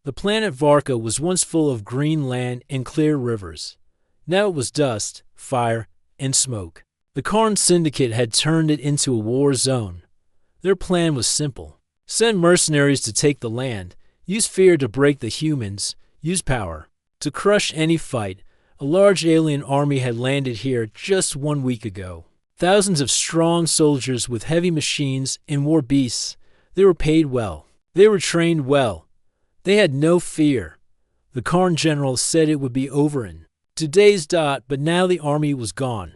The planet Varka was once full of green land and clear rivers. Now it was dust, fire, and smoke. The Karn Syndicate had turned it into a war zone. Their plan was simple. Send mercenaries to take the land, use fear to break the humans, use power to crush any fight. A large alien army had landed here just 1 week ago. Thousands of strong soldiers with heavy machines and war beasts. They were paid well. They were trained well. They had no fear. The Karn general said it would be over in today's dot, but now the army was gone.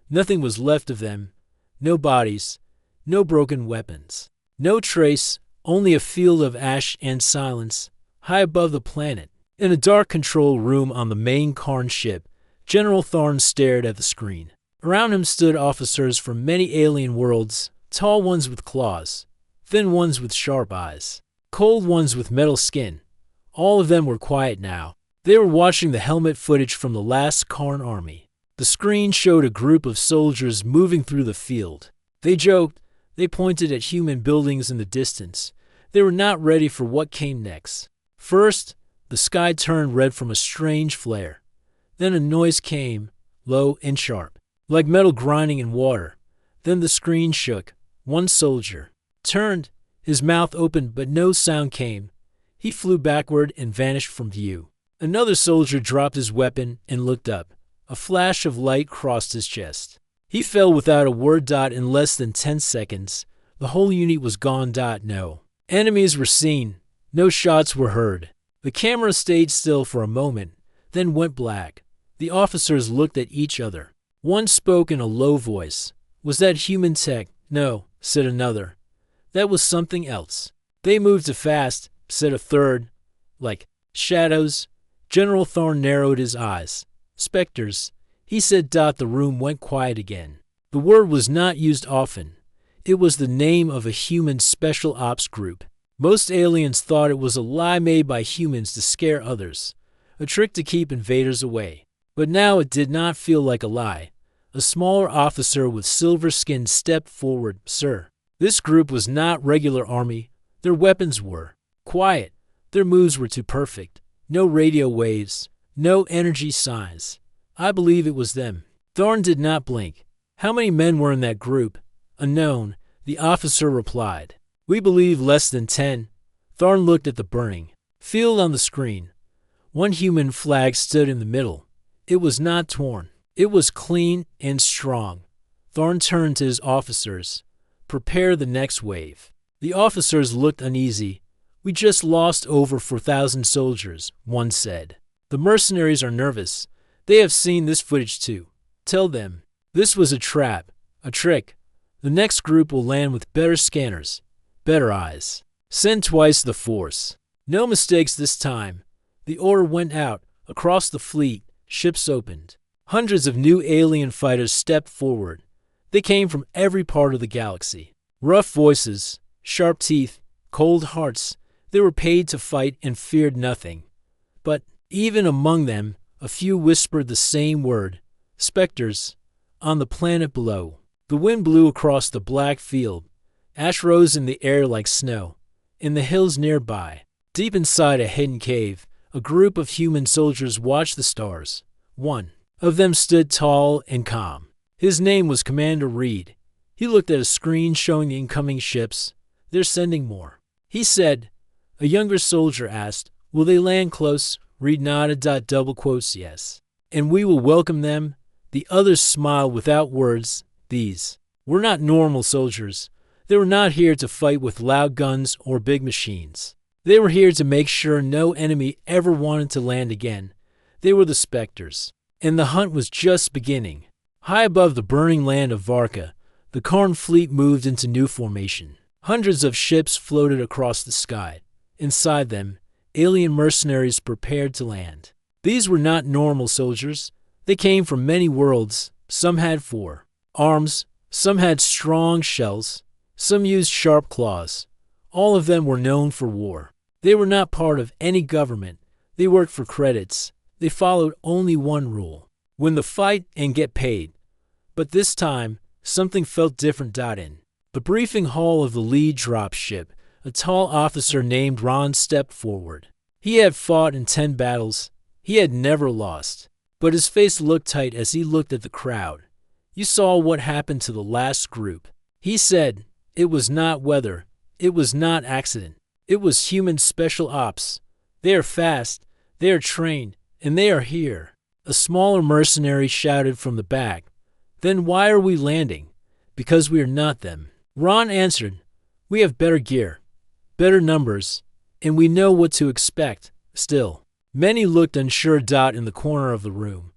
Nothing was left of them. No bodies, no broken weapons, no trace, only a field of ash and silence high above the planet. In a dark control room on the main Karn ship, General Tharn stared at the screen. Around him stood officers from many alien worlds, tall ones with claws, thin ones with sharp eyes, cold ones with metal skin. All of them were quiet now. They were watching the helmet footage from the last Karn army. The screen showed a group of soldiers moving through the field. They joked. They pointed at human buildings in the distance. They were not ready for what came next. First, the sky turned red from a strange flare. Then a noise came, low and sharp, like metal grinding in water. Then the screen shook. One soldier turned, his mouth opened, but no sound came. He flew backward and vanished from view. Another soldier dropped his weapon and looked up. A flash of light crossed his chest. He fell without a word. In less than 10 seconds. The whole unit was gone. No enemies were seen. No shots were heard. The camera stayed still for a moment, then went black. The officers looked at each other. One spoke in a low voice. Was that human tech? No, said another. That was something else. They moved too fast, said a third. Like shadows. General Thorne narrowed his eyes. Spectres, he said. The room went quiet again. The word was not used often. It was the name of a human special ops group. Most aliens thought it was a lie made by humans to scare others, a trick to keep invaders away. But now it did not feel like a lie. A smaller officer with silver skin stepped forward. Sir, this group was not regular army. Their weapons were quiet. Their moves were too perfect. No radio waves, no energy signs. I believe it was them. Thorne did not blink. How many men were in that group? Unknown, the officer replied. We believe less than 10. Thorne looked at the burning field on the screen. One human flag stood in the middle. It was not torn. It was clean and strong. Thorne turned to his officers. Prepare the next wave. The officers looked uneasy. We just lost over 4,000 soldiers, one said. The mercenaries are nervous. They have seen this footage too. Tell them. This was a trap, a trick. The next group will land with better scanners, better eyes. Send twice the force. No mistakes this time. The order went out. Across the fleet, ships opened. Hundreds of new alien fighters stepped forward. They came from every part of the galaxy. Rough voices, sharp teeth, cold hearts. They were paid to fight and feared nothing. But even among them, a few whispered the same word. Spectres. On the planet below. The wind blew across the black field. Ash rose in the air like snow. In the hills nearby, deep inside a hidden cave, a group of human soldiers watched the stars. One of them stood tall and calm. His name was Commander Reed. He looked at a screen showing the incoming ships. They're sending more. He said. A younger soldier asked, will they land close? Reed nodded. Double quotes, yes. And we will welcome them. The others smiled without words. These were not normal soldiers. They were not here to fight with loud guns or big machines. They were here to make sure no enemy ever wanted to land again. They were the Spectres. And the hunt was just beginning. High above the burning land of Varka, the Karn fleet moved into new formation. Hundreds of ships floated across the sky. Inside them, alien mercenaries prepared to land. These were not normal soldiers. They came from many worlds. Some had 4 arms. Some had strong shells. Some used sharp claws. All of them were known for war. They were not part of any government. They worked for credits. They followed only one rule. Win the fight and get paid. But this time, something felt different. In the briefing hall of the lead dropship, a tall officer named Ron stepped forward. He had fought in 10 battles. He had never lost. But his face looked tight as he looked at the crowd. You saw what happened to the last group. He said, it was not weather. It was not accident. It was human special ops. They are fast. They are trained. And they are here. A smaller mercenary shouted from the back. Then why are we landing? Because we are not them. Ron answered, we have better gear, better numbers, and we know what to expect. Still, many looked unsure. In the corner of the room,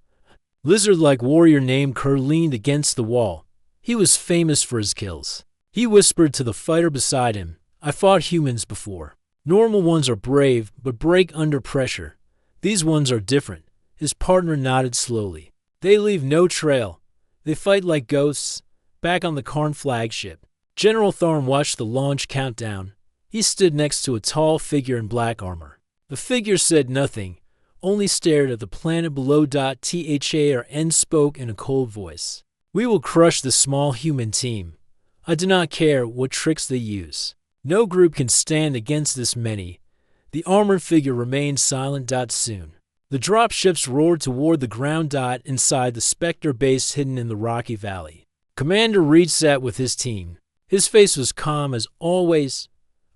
lizard-like warrior named Kerr leaned against the wall. He was famous for his kills. He whispered to the fighter beside him, I fought humans before. Normal ones are brave, but break under pressure. These ones are different. His partner nodded slowly. They leave no trail. They fight like ghosts. Back on the Karn flagship, General Thorne watched the launch countdown. He stood next to a tall figure in black armor. The figure said nothing, only stared at the planet below. THARN spoke in a cold voice. We will crush the small human team. I do not care what tricks they use. No group can stand against this many. The armored figure remained silent. Soon, the dropships roared toward the ground. Inside the Spectre base hidden in the rocky valley, Commander Reed sat with his team. His face was calm as always.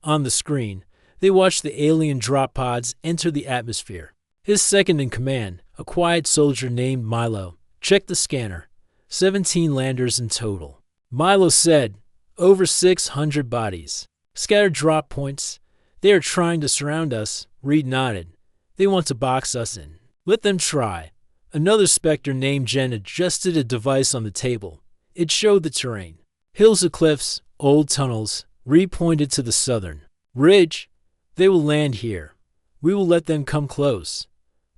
On the screen, they watched the alien drop pods enter the atmosphere. His second in command, a quiet soldier named Milo, checked the scanner. 17 landers in total. Milo said, over 600 bodies. Scattered drop points. They are trying to surround us. Reed nodded. They want to box us in. Let them try. Another Spectre named Jen adjusted a device on the table. It showed the terrain. Hills of cliffs, old tunnels. Reed pointed to the southern ridge. They will land here. We will let them come close.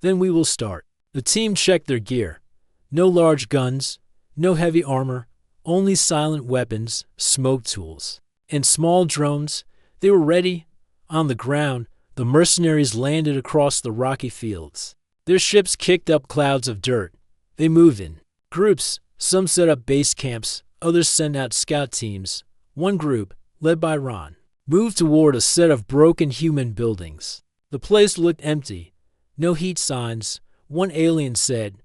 Then we will start. The team checked their gear. No large guns, no heavy armor, only silent weapons, smoke tools, and small drones. They were ready. On the ground, the mercenaries landed across the rocky fields. Their ships kicked up clouds of dirt. They moved in groups. Some set up base camps, others sent out scout teams. One group, led by Ron, moved toward a set of broken human buildings. The place looked empty. No heat signs. One alien said.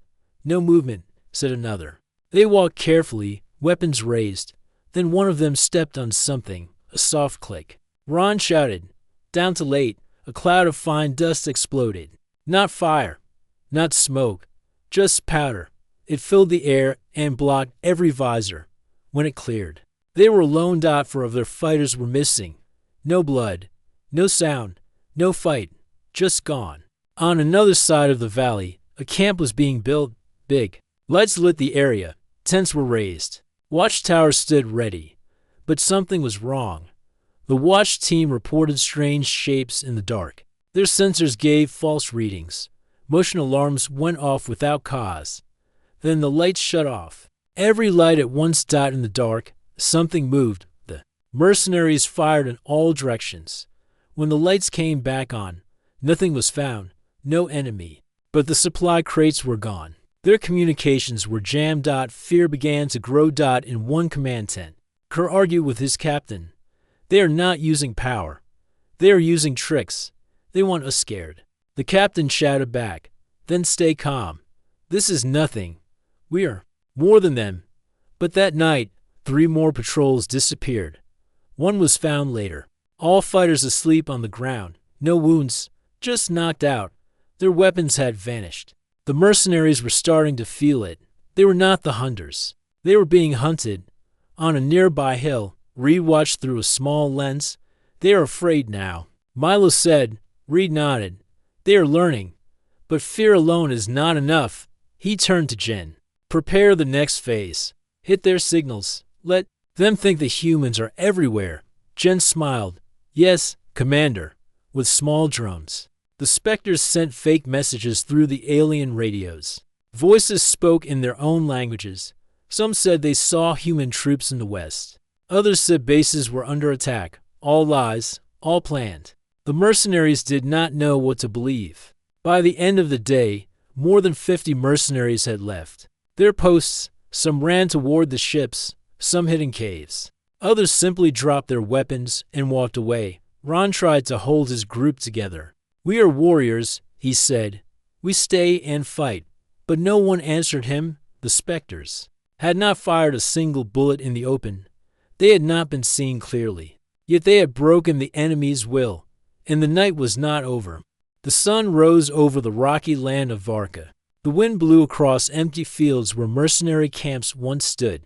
No movement, said another. They walked carefully, weapons raised. Then one of them stepped on something, a soft click. Ron shouted. Down to late, a cloud of fine dust exploded. Not fire, not smoke, just powder. It filled the air and blocked every visor. When it cleared, they were alone. 4 of their fighters were missing. No blood, no sound, no fight, just gone. On another side of the valley, a camp was being built. Big lights lit the area. Tents were raised. Watchtowers stood ready. But something was wrong. The watch team reported strange shapes in the dark. Their sensors gave false readings. Motion alarms went off without cause. Then the lights shut off. Every light at once. In the dark, something moved. The mercenaries fired in all directions. When the lights came back on, nothing was found. No enemy. But the supply crates were gone. Their communications were jammed. Fear began to grow. In one command tent, Kerr argued with his captain. They are not using power. They are using tricks. They want us scared. The captain shouted back. Then stay calm. This is nothing. We are more than them. But that night, 3 more patrols disappeared. One was found later. All fighters asleep on the ground. No wounds, just knocked out. Their weapons had vanished. The mercenaries were starting to feel it. They were not the hunters. They were being hunted. On a nearby hill, Reed watched through a small lens. They are afraid now. Milo said. Reed nodded. They are learning. But fear alone is not enough. He turned to Jen. Prepare the next phase. Hit their signals. Let them think the humans are everywhere. Jen smiled. Yes, Commander. With small drones. The Spectres sent fake messages through the alien radios. Voices spoke in their own languages. Some said they saw human troops in the west. Others said bases were under attack. All lies, all planned. The mercenaries did not know what to believe. By the end of the day, more than 50 mercenaries had left. Their posts, some ran toward the ships, some hid in caves. Others simply dropped their weapons and walked away. Ron tried to hold his group together. "We are warriors," he said. "We stay and fight." But no one answered him. The specters had not fired a single bullet in the open. They had not been seen clearly. Yet they had broken the enemy's will, and the night was not over. The sun rose over the rocky land of Varka. The wind blew across empty fields where mercenary camps once stood.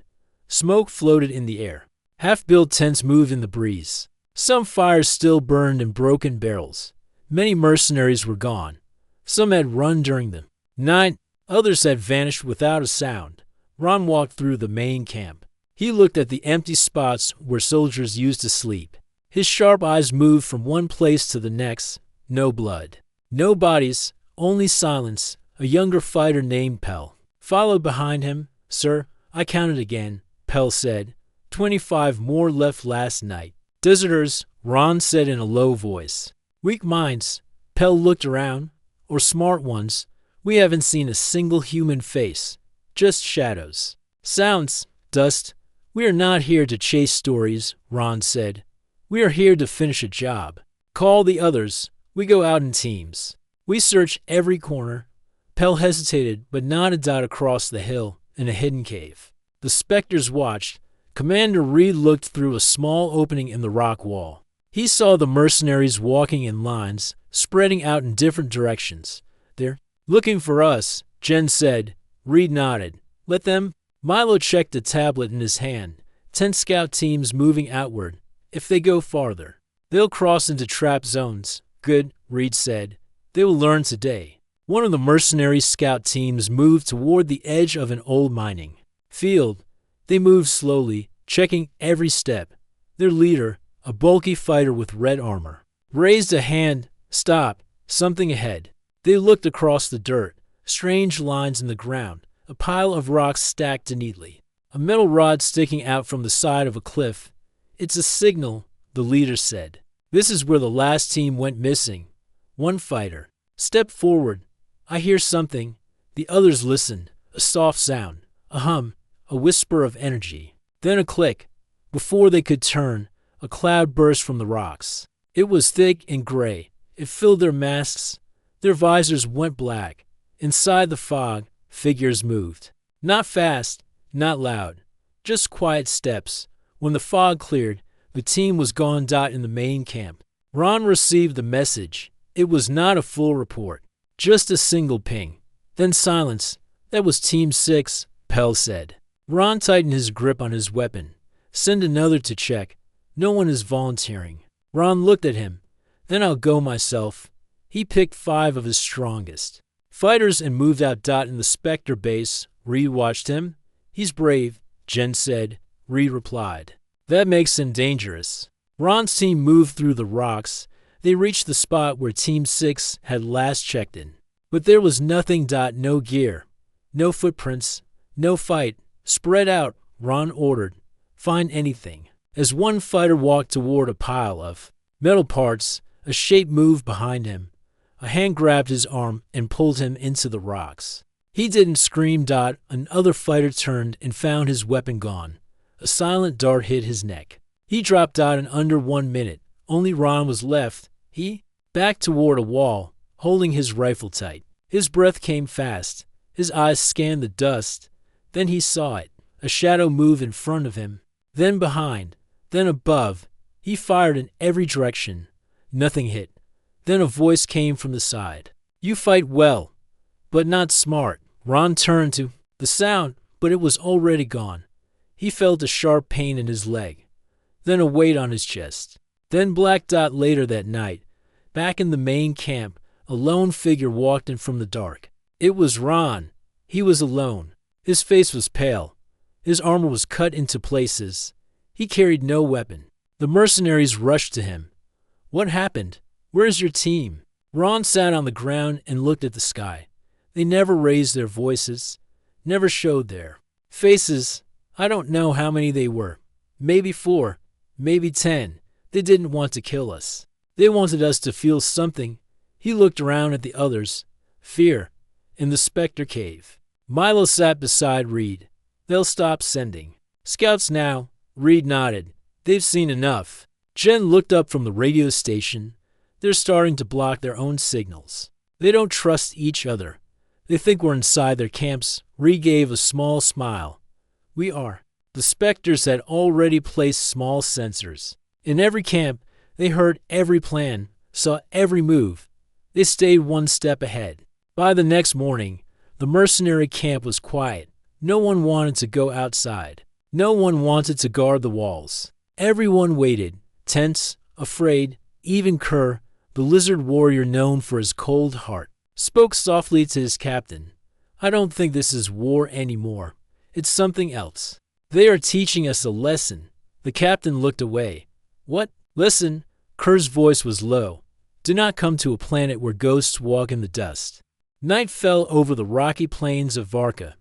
Smoke floated in the air. Half-built tents moved in the breeze. Some fires still burned in broken barrels. Many mercenaries were gone. Some had run during the night. Others had vanished without a sound. Ron walked through the main camp. He looked at the empty spots where soldiers used to sleep. His sharp eyes moved from one place to the next. No blood. No bodies. Only silence. A younger fighter named Pell followed behind him. "Sir, I counted again," Pell said. 25 more left last night." "Deserters," Ron said in a low voice. "Weak minds," Pell looked around. "Or smart ones. We haven't seen a single human face. Just shadows. Sounds. Dust. We are not here to chase stories," Ron said. "We are here to finish a job. Call the others. We go out in teams. We search every corner." Pell hesitated, but nodded out across the hill in a hidden cave. The specters watched. Commander Reed looked through a small opening in the rock wall. He saw the mercenaries walking in lines, spreading out in different directions. "They're looking for us," Jen said. Reed nodded. "Let them." Milo checked the tablet in his hand. 10 scout teams moving outward. "If they go farther, they'll cross into trap zones." "Good," Reed said. "They will learn today." One of the mercenary scout teams moved toward the edge of an old mining field. They moved slowly, checking every step. Their leader, a bulky fighter with red armor, raised a hand. "Stop. Something ahead." They looked across the dirt. Strange lines in the ground. A pile of rocks stacked neatly. A metal rod sticking out from the side of a cliff. "It's a signal," the leader said. "This is where the last team went missing." One fighter stepped forward. "I hear something." The others listened. A soft sound. A hum. A whisper of energy. Then a click. Before they could turn, a cloud burst from the rocks. It was thick and gray. It filled their masks. Their visors went black. Inside the fog, figures moved. Not fast, not loud. Just quiet steps. When the fog cleared, the team was gone. In the main camp, Ron received the message. It was not a full report. Just a single ping. Then silence. "That was Team 6, Pell said. Ron tightened his grip on his weapon. "Send another to check. No one is volunteering." Ron looked at him. "Then I'll go myself." He picked 5 of his strongest fighters and moved out. In the Spectre base, Reed watched him. "He's brave," Jen said. Reed replied. "That makes him dangerous." Ron's team moved through the rocks. They reached the spot where Team 6 had last checked in. But there was nothing. No gear. No footprints. No fight. "Spread out," Ron ordered. "Find anything." As one fighter walked toward a pile of metal parts, a shape moved behind him. A hand grabbed his arm and pulled him into the rocks. He didn't scream. Another fighter turned and found his weapon gone. A silent dart hit his neck. He dropped out in under 1 minute. Only Ron was left. He backed toward a wall, holding his rifle tight. His breath came fast. His eyes scanned the dust. Then he saw it. A shadow move in front of him, then behind, then above. He fired in every direction. Nothing hit. Then a voice came from the side. "You fight well, but not smart." Ron turned to the sound, but it was already gone. He felt a sharp pain in his leg, then a weight on his chest. Then black. Later that night, back in the main camp, a lone figure walked in from the dark. It was Ron. He was alone. His face was pale. His armor was cut into places. He carried no weapon. The mercenaries rushed to him. "What happened? Where's your team?" Ron sat on the ground and looked at the sky. They never raised their voices, never showed their faces. "I don't know how many they were. Maybe 4, maybe 10. They didn't want to kill us. They wanted us to feel something." He looked around at the others. "Fear. In the Spectre cave." Milo sat beside Reed. "They'll stop sending scouts now." Reed nodded. "They've seen enough." Jen looked up from the radio station. They're starting to block their own signals. They don't trust each other. They think we're inside their camps. Reed gave a small smile. We are. The Spectres had already placed small sensors. In every camp, they heard every plan, saw every move. They stayed one step ahead. By the next morning, the mercenary camp was quiet. No one wanted to go outside. No one wanted to guard the walls. Everyone waited, tense, afraid. Even Kerr, the lizard warrior known for his cold heart, spoke softly to his captain. I don't think this is war anymore. It's something else. They are teaching us a lesson. The captain looked away. What? Listen. Kerr's voice was low. Do not come to a planet where ghosts walk in the dust. Night fell over the rocky plains of Varka.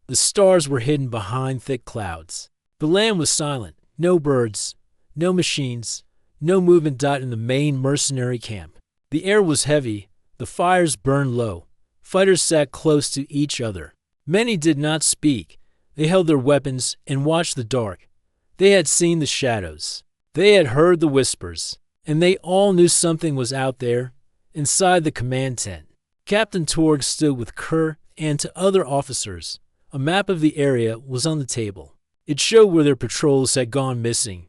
The stars were hidden behind thick clouds. The land was silent. No birds, no machines, no movement. In the main mercenary camp, the air was heavy. The fires burned low. Fighters sat close to each other. Many did not speak. They held their weapons and watched the dark. They had seen the shadows. They had heard the whispers. And they all knew something was out there, inside the command tent. Captain Torg stood with Kerr and to other officers. A map of the area was on the table. It showed where their patrols had gone missing.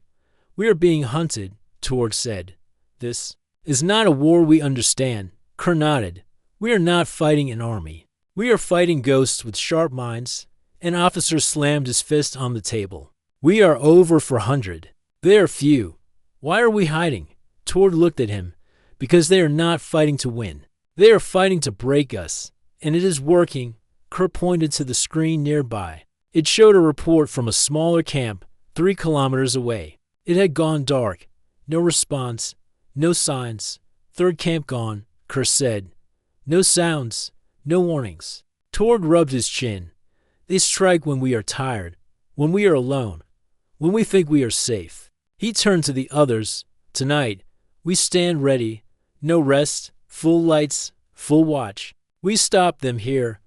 We are being hunted, Torg said. This is not a war we understand. Kerr nodded. We are not fighting an army. We are fighting ghosts with sharp minds. An officer slammed his fist on the table. We are over for 100. They are few. Why are we hiding? Torg looked at him. Because they are not fighting to win. They are fighting to break us. And it is working. Kerr pointed to the screen nearby. It showed a report from a smaller camp 3 kilometers away. It had gone dark. No response. No signs. 3rd camp gone, Kerr said. No sounds. No warnings. Torg rubbed his chin. They strike when we are tired. When we are alone. When we think we are safe. He turned to the others. Tonight, we stand ready. No rest. Full lights. Full watch. We stop them here.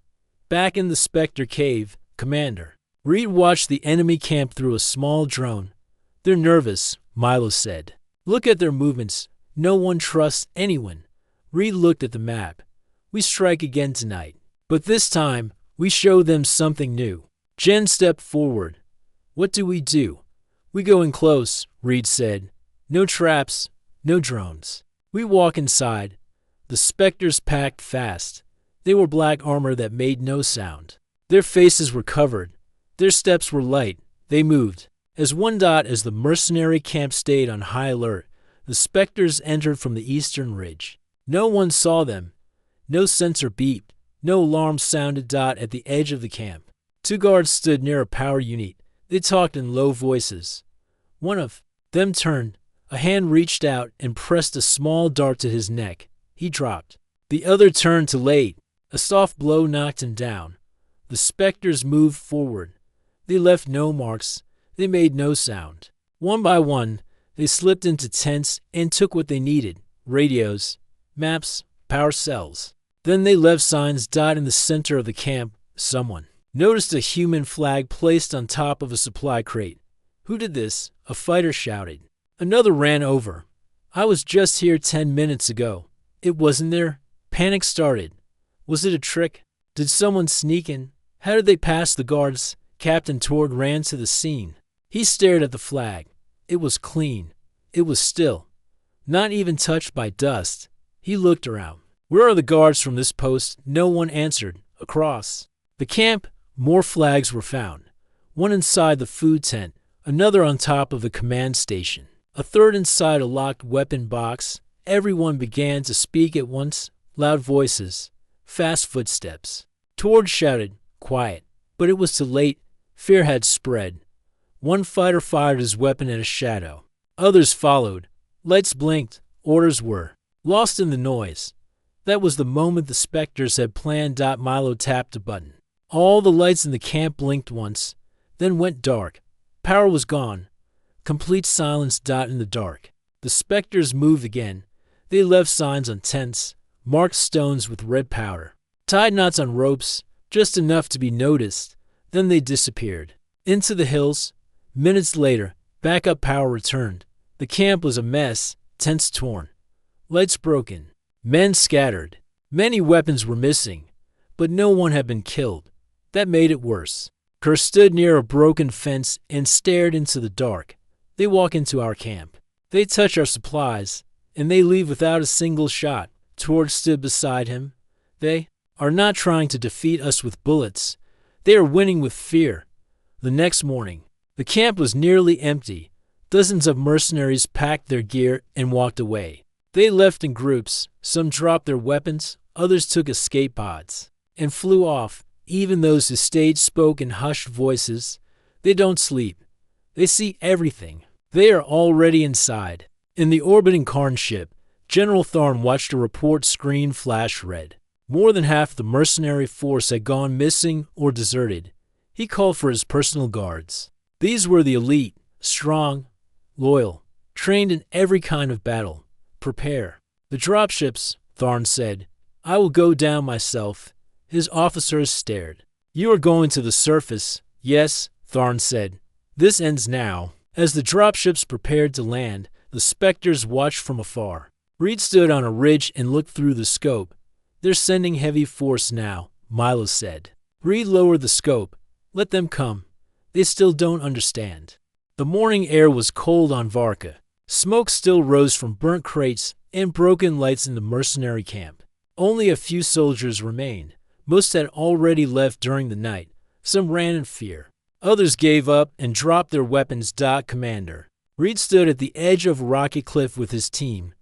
Back in the Spectre cave, Commander. Reed watched the enemy camp through a small drone. They're nervous, Milo said. Look at their movements. No one trusts anyone. Reed looked at the map. We strike again tonight. But this time, we show them something new. Jen stepped forward. What do? We go in close, Reed said. No traps, no drones. We walk inside. The Spectres packed fast. They wore black armor that made no sound. Their faces were covered. Their steps were light. They moved. As the mercenary camp stayed on high alert, the Spectres entered from the eastern ridge. No one saw them. No sensor beeped. No alarm sounded. At the edge of the camp, 2 guards stood near a power unit. They talked in low voices. One of them turned. A hand reached out and pressed a small dart to his neck. He dropped. The other turned to late. A soft blow knocked him down. The Spectres moved forward. They left no marks. They made no sound. One by one, they slipped into tents and took what they needed. Radios, maps, power cells. Then they left signs. In the center of the camp, someone noticed a human flag placed on top of a supply crate. Who did this? A fighter shouted. Another ran over. I was just here 10 minutes ago. It wasn't there. Panic started. Was it a trick? Did someone sneak in? How did they pass the guards? Captain Torg ran to the scene. He stared at the flag. It was clean. It was still. Not even touched by dust. He looked around. Where are the guards from this post? No one answered. Across the camp, more flags were found. One inside the food tent, another on top of the command station, a third inside a locked weapon box. Everyone began to speak at once. Loud voices. Fast footsteps. Torg shouted, quiet. But it was too late. Fear had spread. One fighter fired his weapon at a shadow. Others followed. Lights blinked. Orders were lost in the noise. That was the moment the Spectres had planned. Milo tapped a button. All the lights in the camp blinked once, then went dark. Power was gone. Complete silence. In the dark, the Spectres moved again. They left signs on tents, marked stones with red powder, tied knots on ropes, just enough to be noticed. Then they disappeared. Into the hills. Minutes later, backup power returned. The camp was a mess, tents torn. Lights broken. Men scattered. Many weapons were missing, but no one had been killed. That made it worse. Kerr stood near a broken fence and stared into the dark. They walk into our camp. They touch our supplies, and they leave without a single shot. Tord stood beside him. They are not trying to defeat us with bullets. They are winning with fear. The next morning, the camp was nearly empty. Dozens of mercenaries packed their gear and walked away. They left in groups. Some dropped their weapons, others took escape pods and flew off. Even those who stayed spoke in hushed voices. They don't sleep. They see everything. They are already inside. In the orbiting Karn ship, General Tharn watched a report screen flash red. More than half the mercenary force had gone missing or deserted. He called for his personal guards. These were the elite, strong, loyal, trained in every kind of battle. Prepare. The dropships, Tharn said. I will go down myself. His officers stared. You are going to the surface. Yes, Tharn said. This ends now. As the dropships prepared to land, the specters watched from afar. Reed stood on a ridge and looked through the scope. They're sending heavy force now, Milo said. Reed lowered the scope. Let them come. They still don't understand. The morning air was cold on Varka. Smoke still rose from burnt crates and broken lights in the mercenary camp. Only a few soldiers remained. Most had already left during the night. Some ran in fear. Others gave up and dropped their weapons. Commander. Reed stood at the edge of a rocky cliff with his team.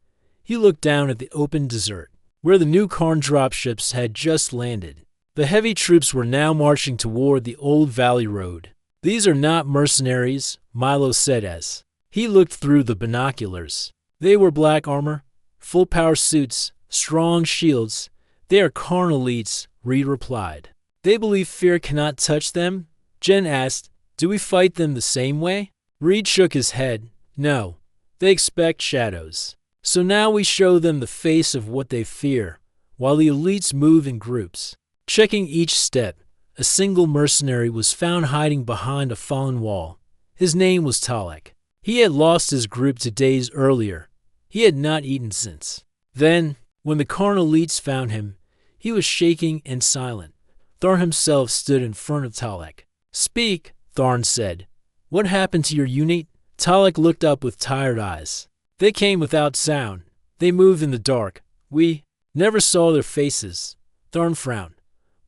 He looked down at the open desert, where the new Karn dropships had just landed. The heavy troops were now marching toward the old valley road. These are not mercenaries, Milo said as he looked through the binoculars. They were black armor, full-power suits, strong shields. They are Karn elites, Reed replied. They believe fear cannot touch them? Jen asked. Do we fight them the same way? Reed shook his head. No. They expect shadows. So now we show them the face of what they fear, while the elites move in groups. Checking each step, a single mercenary was found hiding behind a fallen wall. His name was Talek. He had lost his group 2 days earlier. He had not eaten since. Then, when the Karn elites found him, he was shaking and silent. Tharn himself stood in front of Talek. Speak, Tharn said. What happened to your unit? Talek looked up with tired eyes. They came without sound. They moved in the dark. We never saw their faces. Tharn frowned.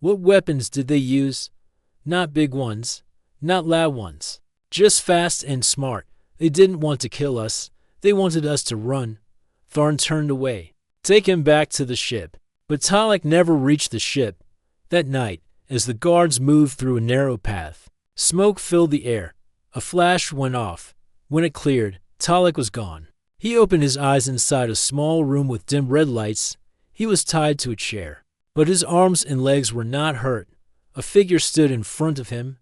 What weapons did they use? Not big ones. Not loud ones. Just fast and smart. They didn't want to kill us. They wanted us to run. Tharn turned away. Take him back to the ship. But Talek never reached the ship. That night, as the guards moved through a narrow path, smoke filled the air. A flash went off. When it cleared, Talek was gone. He opened his eyes inside a small room with dim red lights. He was tied to a chair, but his arms and legs were not hurt. A figure stood in front of him.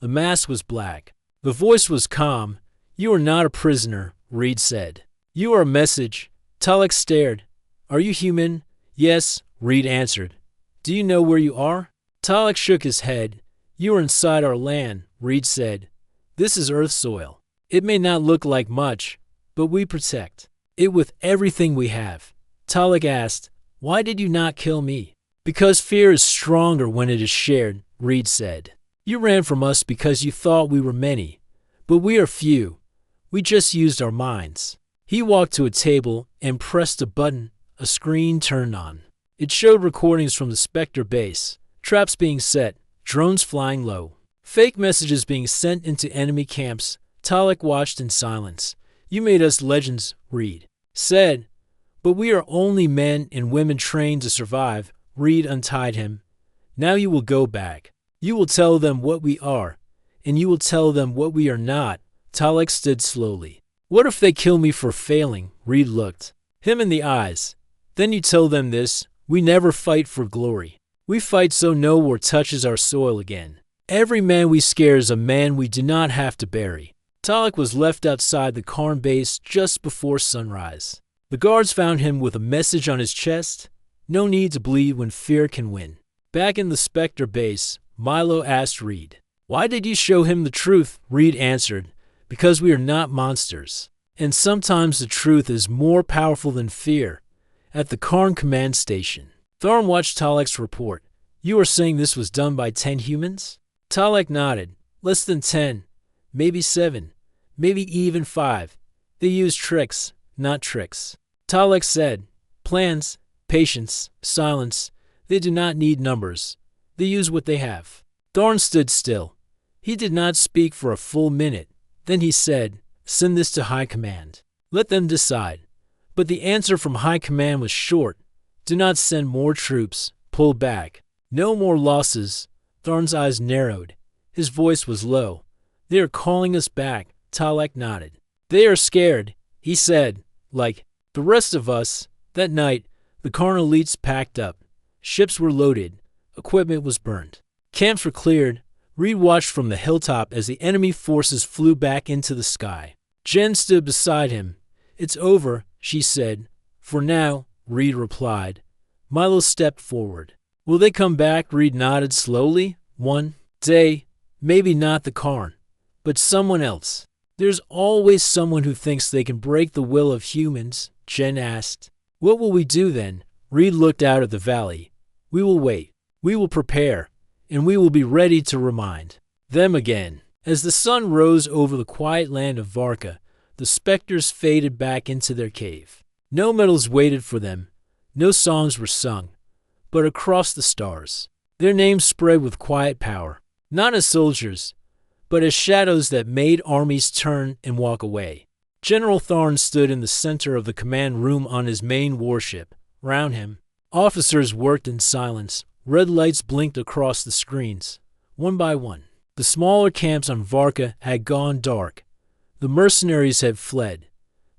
The mask was black. The voice was calm. You are not a prisoner, Reed said. You are a message. Talek stared. Are you human? Yes, Reed answered. Do you know where you are? Talek shook his head. You are inside our land, Reed said. This is Earth soil. It may not look like much, but we protect it with everything we have. Talek asked, why did you not kill me? Because fear is stronger when it is shared, Reed said. You ran from us because you thought we were many, but we are few. We just used our minds. He walked to a table and pressed a button. A screen turned on. It showed recordings from the Spectre base, traps being set, drones flying low, fake messages being sent into enemy camps. Talek watched in silence. You made us legends, Reed said, but we are only men and women trained to survive. Reed untied him. Now you will go back. You will tell them what we are, and you will tell them what we are not. Talek stood slowly. What if they kill me for failing? Reed looked him in the eyes. Then you tell them this. We never fight for glory. We fight so no war touches our soil again. Every man we scare is a man we do not have to bury. Talek was left outside the Karn base just before sunrise. The guards found him with a message on his chest. No need to bleed when fear can win. Back in the Spectre base, Milo asked Reed, why did you show him the truth? Reed answered, because we are not monsters. And sometimes the truth is more powerful than fear. at the Karn command station. Tharn watched Talek's report. You are saying this was done by 10 humans? Talek nodded. Less than 10. Maybe 7. Maybe even 5. They use tricks, not tricks. Talek said, plans, patience, silence. They do not need numbers. They use what they have. Tharn stood still. He did not speak for a full minute. Then he said, send this to High Command. Let them decide. But the answer from High Command was short. Do not send more troops. Pull back. No more losses. Tharn's eyes narrowed. His voice was low. They are calling us back. Talek nodded. They are scared, he said, like the rest of us. That night, the Karn elites packed up. Ships were loaded. Equipment was burned. Camps were cleared. Reed watched from the hilltop as the enemy forces flew back into the sky. Jen stood beside him. It's over, she said. For now, Reed replied. Milo stepped forward. Will they come back? Reed nodded slowly. One day, maybe not the Karn, but someone else. There's always someone who thinks they can break the will of humans, Jen asked. What will we do then? Reed looked out at the valley. We will wait. We will prepare. And we will be ready to remind them again. As the sun rose over the quiet land of Varka, the specters faded back into their cave. No medals waited for them. No songs were sung. But across the stars, their names spread with quiet power, not as soldiers, but as shadows that made armies turn and walk away. General Tharn stood in the center of the command room on his main warship. Round him, officers worked in silence. Red lights blinked across the screens. One by one, the smaller camps on Varka had gone dark. The mercenaries had fled.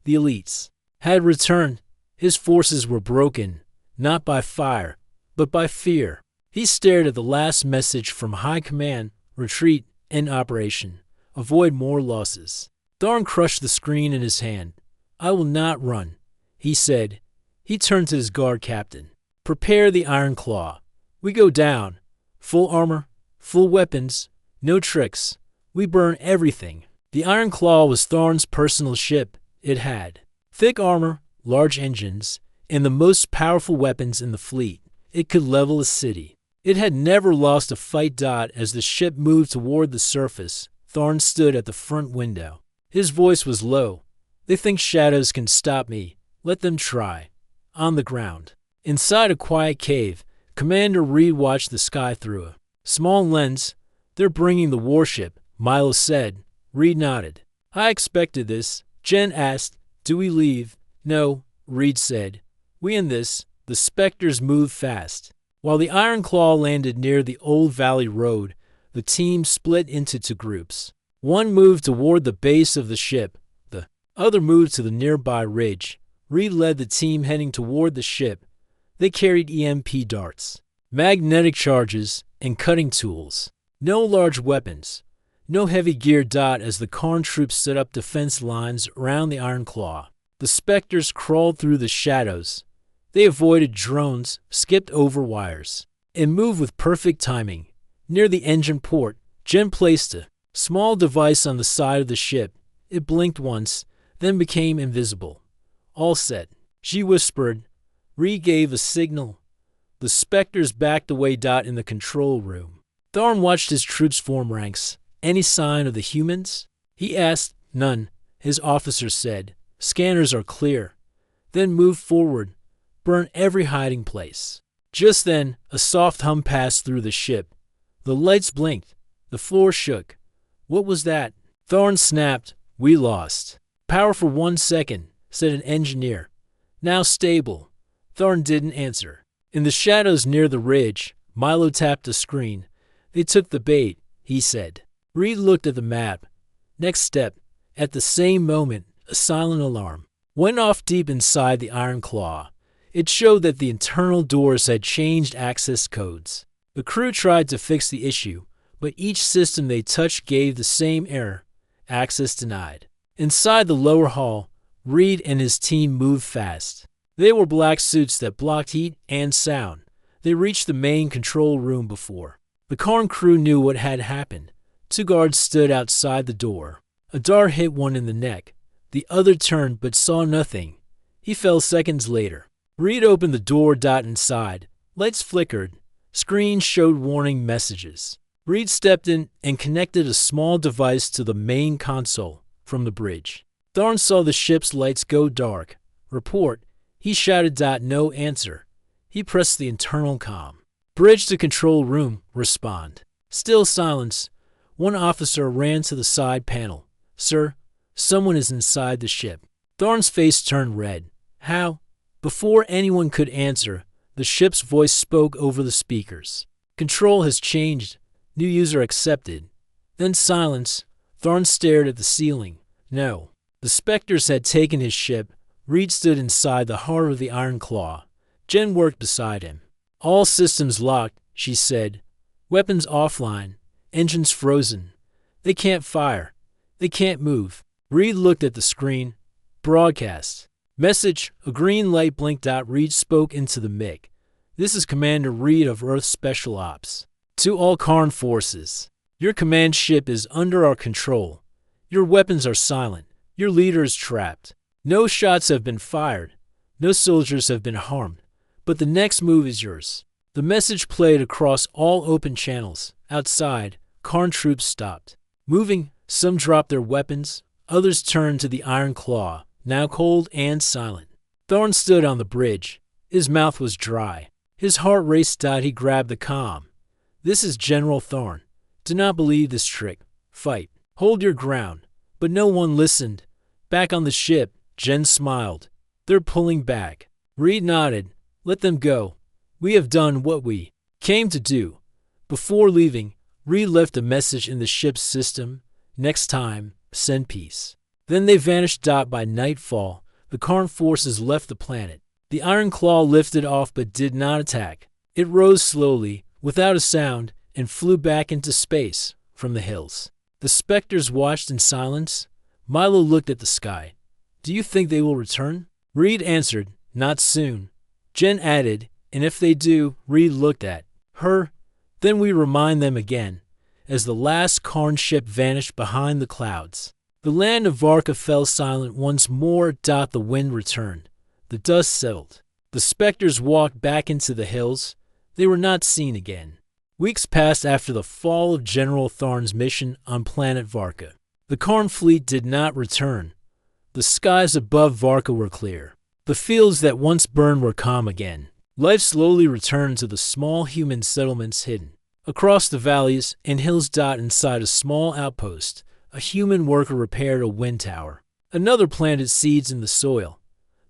The elites had returned. His forces were broken, not by fire, but by fear. He stared at the last message from High Command, retreat, end operation. Avoid more losses. Tharn crushed the screen in his hand. I will not run, he said. He turned to his guard captain. Prepare the Iron Claw. We go down. Full armor, full weapons, no tricks. We burn everything. The Iron Claw was Tharn's personal ship. It had thick armor, large engines, and the most powerful weapons in the fleet. It could level a city. It had never lost a fight. As the ship moved toward the surface, Tharn stood at the front window. His voice was low. They think shadows can stop me. Let them try. On the ground, inside a quiet cave, Commander Reed watched the sky through a small lens. They're bringing the warship, Milo said. Reed nodded. I expected this. Jen asked, do we leave? No, Reed said. We end this. The specters moved fast. While the Iron Claw landed near the old valley road, the team split into 2 groups. One moved toward the base of the ship. The other moved to the nearby ridge. Reed led the team heading toward the ship. They carried EMP darts, magnetic charges, and cutting tools. No large weapons. No heavy gear. As the Karn troops set up defense lines around the Iron Claw, the specters crawled through the shadows. They avoided drones, skipped over wires, and moved with perfect timing. Near the engine port, Jen placed a small device on the side of the ship. It blinked once, then became invisible. All set, she whispered. Reed gave a signal. The specters backed away. In the control room, Tharn watched his troops form ranks. Any sign of the humans? He asked. None, his officer said. Scanners are clear. Then move forward. Burn every hiding place. Just then, a soft hum passed through the ship. The lights blinked. The floor shook. What was that? Tharn snapped. We lost power for 1 second, said an engineer. Now stable. Tharn didn't answer. In the shadows near the ridge, Milo tapped a screen. They took the bait, he said. Reed looked at the map. Next step. At the same moment, a silent alarm went off deep inside the Iron Claw. It showed that the internal doors had changed access codes. The crew tried to fix the issue, but each system they touched gave the same error. Access denied. Inside the lower hall, Reed and his team moved fast. They wore black suits that blocked heat and sound. They reached the main control room before the Karn crew knew what had happened. 2 guards stood outside the door. A dart hit one in the neck. The other turned but saw nothing. He fell seconds later. Reed opened the door. Inside, lights flickered. Screen showed warning messages. Reed stepped in and connected a small device to the main console from the bridge. Thorn saw the ship's lights go dark. Report. He shouted. No answer. He pressed the internal comm. Bridge to control room. Respond. Still silence. One officer ran to the side panel. Sir, someone is inside the ship. Thorn's face turned red. How? Before anyone could answer, the ship's voice spoke over the speakers. Control has changed. New user accepted. Then silence. Thorn stared at the ceiling. No. The Spectres had taken his ship. Reed stood inside the heart of the Iron Claw. Jen worked beside him. All systems locked, she said. Weapons offline. Engines frozen. They can't fire. They can't move. Reed looked at the screen. Broadcast. Message. A green light blinked. Reed spoke into the mic. This is Commander Reed of Earth Special Ops. To all Karn forces. Your command ship is under our control. Your weapons are silent. Your leader is trapped. No shots have been fired. No soldiers have been harmed. But the next move is yours. The message played across all open channels. Outside, Karn troops stopped. Moving, some dropped their weapons. Others turned to the Iron Claw, now cold and silent. Thorn stood on the bridge. His mouth was dry. His heart raced. He grabbed the comm. This is General Thorn. Do not believe this trick. Fight. Hold your ground. But no one listened. Back on the ship, Jen smiled. They're pulling back. Reed nodded. Let them go. We have done what we came to do. Before leaving, Reed left a message in the ship's system. Next time, send peace. Then they vanished. By nightfall, the Karn forces left the planet. The Iron Claw lifted off but did not attack. It rose slowly, without a sound, and flew back into space from the hills. The Spectres watched in silence. Milo looked at the sky. Do you think they will return? Reed answered, not soon. Jen added, and if they do, Reed looked at her. Then we remind them again, as the last Karn ship vanished behind the clouds. The land of Varka fell silent once more. The wind returned. The dust settled. The Spectres walked back into the hills. They were not seen again. Weeks passed after the fall of General Thorn's mission on planet Varka. The Karn fleet did not return. The skies above Varka were clear. The fields that once burned were calm again. Life slowly returned to the small human settlements hidden across the valleys and hills. Inside a small outpost, a human worker repaired a wind tower. Another planted seeds in the soil.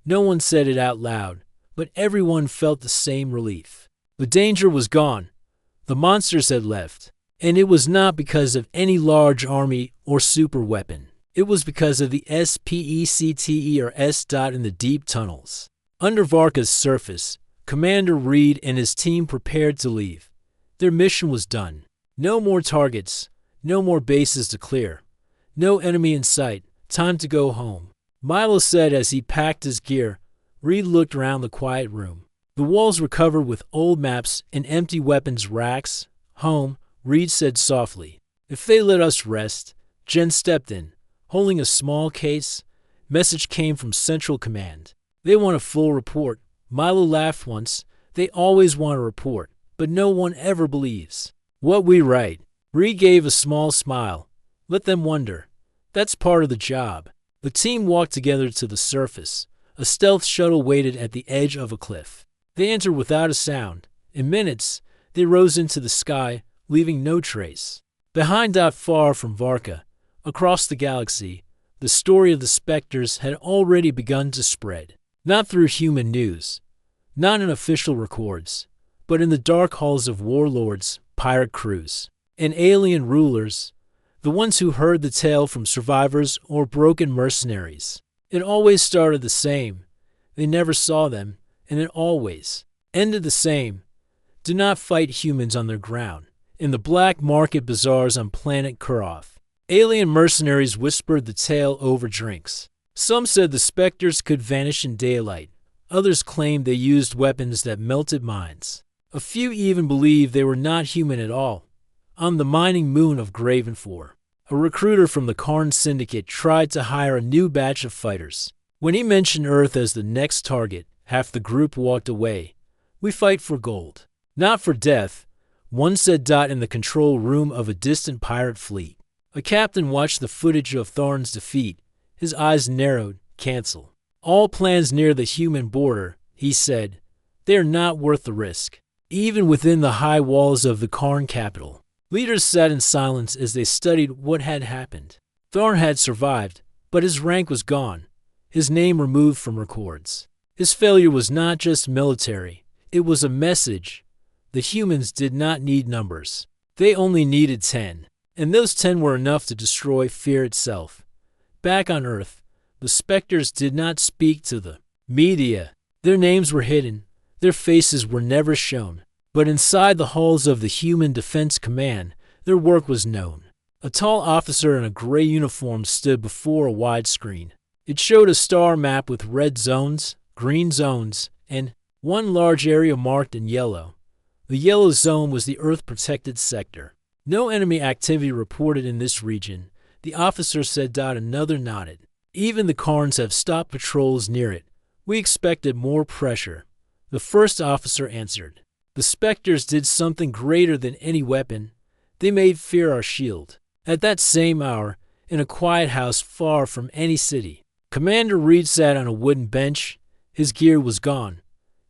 No one said it out loud, but everyone felt the same relief. The danger was gone. The monsters had left, and it was not because of any large army or super weapon. It was because of the SPECTE or S. In the deep tunnels. Under Varka's surface, Commander Reed and his team prepared to leave. Their mission was done. No more targets, no more bases to clear, no enemy in sight. Time to go home. Milo said as he packed his gear. Reed looked around the quiet room. The walls were covered with old maps and empty weapons racks. Home, Reed said softly. If they let us rest. Jen stepped in, holding a small case. Message came from Central Command. They want a full report. Milo laughed once. They always want a report, but no one ever believes what we write. Reed gave a small smile. Let them wonder. That's part of the job. The team walked together to the surface. A stealth shuttle waited at the edge of a cliff. They entered without a sound. In minutes, they rose into the sky, leaving no trace. Behind. Far from Varka, across the galaxy, the story of the Spectres had already begun to spread. Not through human news, not in official records, but in the dark halls of warlords, pirate crews, and alien rulers, the ones who heard the tale from survivors or broken mercenaries. It always started the same. They never saw them, and it always ended the same. Do not fight humans on their ground. In the black market bazaars on planet Kurov, alien mercenaries whispered the tale over drinks. Some said the Spectres could vanish in daylight. Others claimed they used weapons that melted minds. A few even believed they were not human at all. On the mining moon of Gravenfor, a recruiter from the Karn Syndicate tried to hire a new batch of fighters. When he mentioned Earth as the next target, Half the group walked away. We fight for gold, not for death, one said. In the control room of a distant pirate fleet, a captain watched the footage of Thorn's defeat. His eyes narrowed. Cancel all plans near the human border, he said. They are not worth the risk. Even within the high walls of the Karn capital, leaders sat in silence as they studied what had happened. Thorn had survived, but his rank was gone, his name removed from records. His failure was not just military, it was a message. The humans did not need numbers. They only needed 10, and those 10 were enough to destroy fear itself. Back on Earth, the Spectres did not speak to the media. Their names were hidden, their faces were never shown. But inside the halls of the Human Defense Command, their work was known. A tall officer in a gray uniform stood before a wide screen. It showed a star map with red zones, green zones, and one large area marked in yellow. The yellow zone was the Earth-protected sector. No enemy activity reported in this region, the officer said. Another nodded. Even the Karns have stopped patrols near it. We expected more pressure. The first officer answered. The Spectres did something greater than any weapon. They made fear our shield. At that same hour, in a quiet house far from any city, Commander Reed sat on a wooden bench. His gear was gone,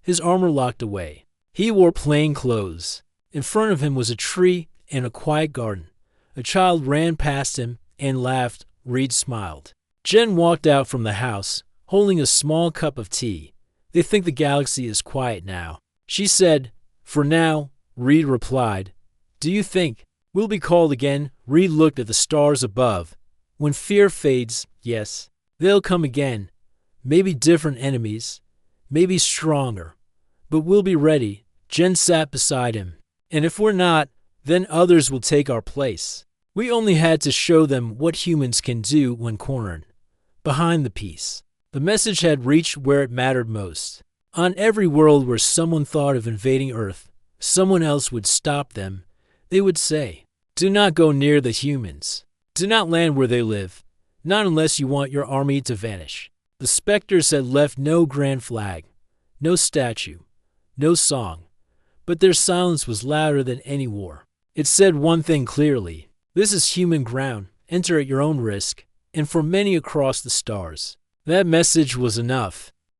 his armor locked away. He wore plain clothes. In front of him was a tree and a quiet garden. A child ran past him and laughed. Reed smiled. Jen walked out from the house, holding a small cup of tea. They think the galaxy is quiet now, she said. For now, Reed replied. Do you think we'll be called again? Reed looked at the stars above. When fear fades, yes, they'll come again. Maybe different enemies, maybe stronger. But we'll be ready. Jen sat beside him. And if we're not, then others will take our place. We only had to show them what humans can do when cornered. Behind the peace. The message had reached where it mattered most. On every world where someone thought of invading Earth, someone else would stop them. They would say, do not go near the humans. Do not land where they live. Not unless you want your army to vanish. The Spectres had left no grand flag, no statue, no song. But their silence was louder than any war. It said one thing clearly. This is human ground. Enter at your own risk. And for many across the stars, that message was enough.